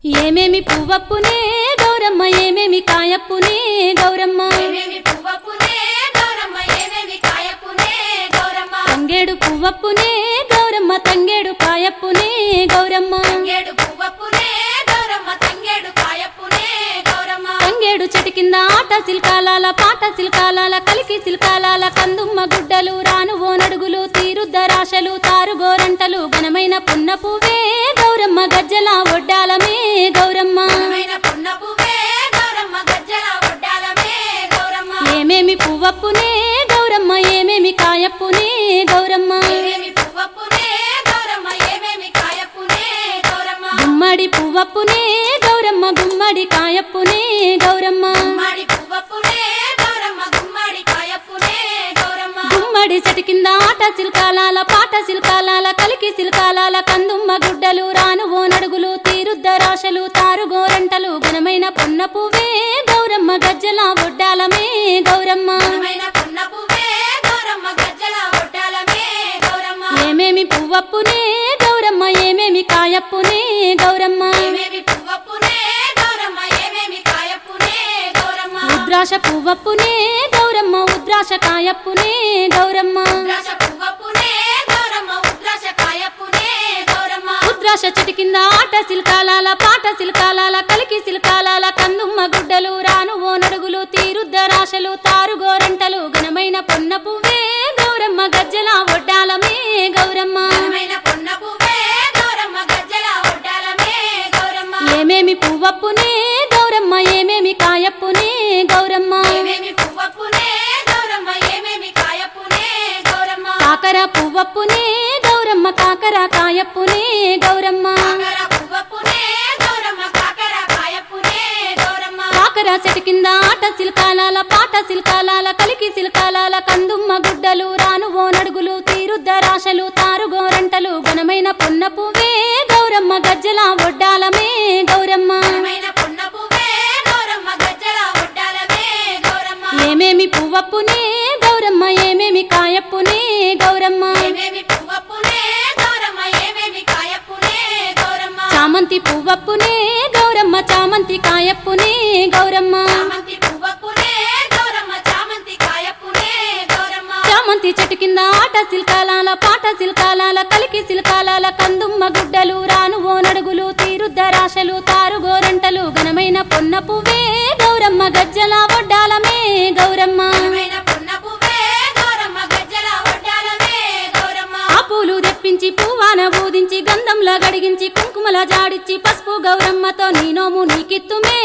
ఏమేమి పువ్వప్పునే గౌరమ్మ ఏమేమి కాయప్పునే గౌరమ్మ ఏమేమి పువ్వప్పునే గౌరమ్మ ఏమేమి కాయప్పునే గౌరమ్మ తంగేడు పువ్వప్పునే గౌరమ్మ తంగేడు కాయప్పునే గౌరమ్మ తంగేడు పువ్వప్పునే గౌరమ్మ తంగేడు కాయప్పునే గౌరమ్మ తంగేడు చెట్టు కింద ఆట సిల్కాలాల పాట సిల్కాలాల కలికి సిల్కాలాల కందుమ్మ గుడ్డలు రాను ఓ నడుగులు తీరుద్దరాశలు తారుగోరంటలు ఘనమైన పున్న పువ్వే గౌరమ్మ గజ్జల ఒడ్డాలమే గౌరమ్మ ఘనమైన పున్న పువ్వే గౌరమ్మ గజ్జల ఒడ్డాలమే గౌరమ్మ ఏమేమి పువ్వప్పునే గౌరమ్మ ఏమేమి కాయప్పునే గౌరమ్మ ఏమేమి పువ్వప్పునే గౌరమ్మ ఏమేమి కాయప్పునే గౌరమ్మ గుమ్మడి పువ్వప్పునే గౌరమ్మ గుమ్మడి కాయప్పునే గౌరమ్మ గుమ్మడి పువ్వప్పునే గౌరమ్మ గుమ్మడి కాయప్పునే గౌరమ్మ గుమ్మడి చెట్టు కింద ఆట సిల్కాలాల పాట సిల్కాలాల కలికి సిల్కాలాల కందుమ్మ గుడ్డలు రాను ఓ నడుగులు తీరుద్దరాశలు తారుగోరంటలు ఘనమైన పున్న పువ్వే గౌరమ్మ గజ్జల ఒడ్డాలమే గౌరమ్మ ఘనమైన పున్న పువ్వే గౌరమ్మ గజ్జల ఒడ్డాలమే గౌరమ్మ ఏమేమి పువ్వప్పునే గౌరమ్మ ఏమేమి కాయప్పునే గౌరమ్మ ఏమేమి పువ్వప్పునే గౌరమ్మ ఏమేమి కాయప్పునే గౌరమ్మ ఉద్రాశ పువ్వప్పునే గౌరమ్మ ఉద్రాశ కాయప్పునే గౌరమ్మ ఉద్రాశ పువ్వప్పునే గౌరమ్మ ఉద్రాశ కాయప్పునే గౌరమ్మ ఉద్రాశ చెట్టు కింద ఆట సిల్కాలాల పాట సిల్కాలాల కలికి సిల్కాలాల కందుమ్మ గుడ్డలు రాను ఓ నడుగులు తీరుద్దరాశలు తారుగోరంటలు ఘనమైన పొన్న పువ్వే గౌరమ్మ గజ్జల ఒడ్డాలమే గౌరమ్మ ఘనమైన పున్న పువ్వే గౌరమ్మ గజ్జల ఒడ్డాలమే గౌరమ్మ ఏమేమి పువ్వప్పునే గౌరమ్మ ఏమేమి కాయప్పునే గౌరమ్మ ఏమేమి పువ్వప్పునే గౌరమ్మ ఏమేమి కాయప్పునే గౌరమ్మ కాకర పువ్వప్పునే గౌరమ్మ కాకర కాయప్పునే గౌరమ్మ కాకర పువ్వప్పునే గౌరమ్మ కాకర కాయప్పునే గౌరమ్మ కాకర చెట్టు కింద ఆట సిల్కాలాల పాట సిల్కాలాల కలికి సిల్కాలాల కందుమ్మ గుడ్డలు రాను ఓ నడుగులు తీరుద్దరాశలు తారుగోరంటలు ఘనమైన పున్న పువ్వే గౌరమ్మ గజ్జల ఒడ్డాలమే గౌరమ్మ ఘనమైన పున్న పువ్వే గౌరమ్మ గజ్జల ఒడ్డాలమే గౌరమ్మ ఏమేమి పువ్వప్పునే గౌరమ్మ ఏమేమి కాయప్పునే గౌరమ్మ ఏమేమి పువ్వప్పునే గౌరమ్మ ఏమేమి కాయప్పునే గౌరమ్మ చామంతి పువ్వప్పునే గౌరమ్మ చామంతి కాయప్పునే గౌరమ్మ చామంతి పువ్వప్పునే గౌరమ్మ చామంతి కాయప్పునే గౌరమ్మ చామంతి చెట్టు కింద ఆట సిల్కాలాల పాట సిల్కాలాల కలికి సిల్కాలాల కందుమ్మ గుడ్డలు రాను ఓ నడుగులు తీరుద్దరాశలు తారుగోరంటలు ఘనమైన పొన్న పువ్వే గౌరమ్మ గజ్జల ఒడ్డాలమే గౌరమ్మ ఘనమైన పున్న పువ్వే గౌరమ్మ గజ్జల ఒడ్డాలమే గౌరమ్మ ఆ పూలు తెప్పించి పువ్వాన బూదించి గంధంలా గడిగించి కుంకుమల జాడిచ్చి పసుపు గౌరమ్మతో నీ నోము నీకిత్తుమే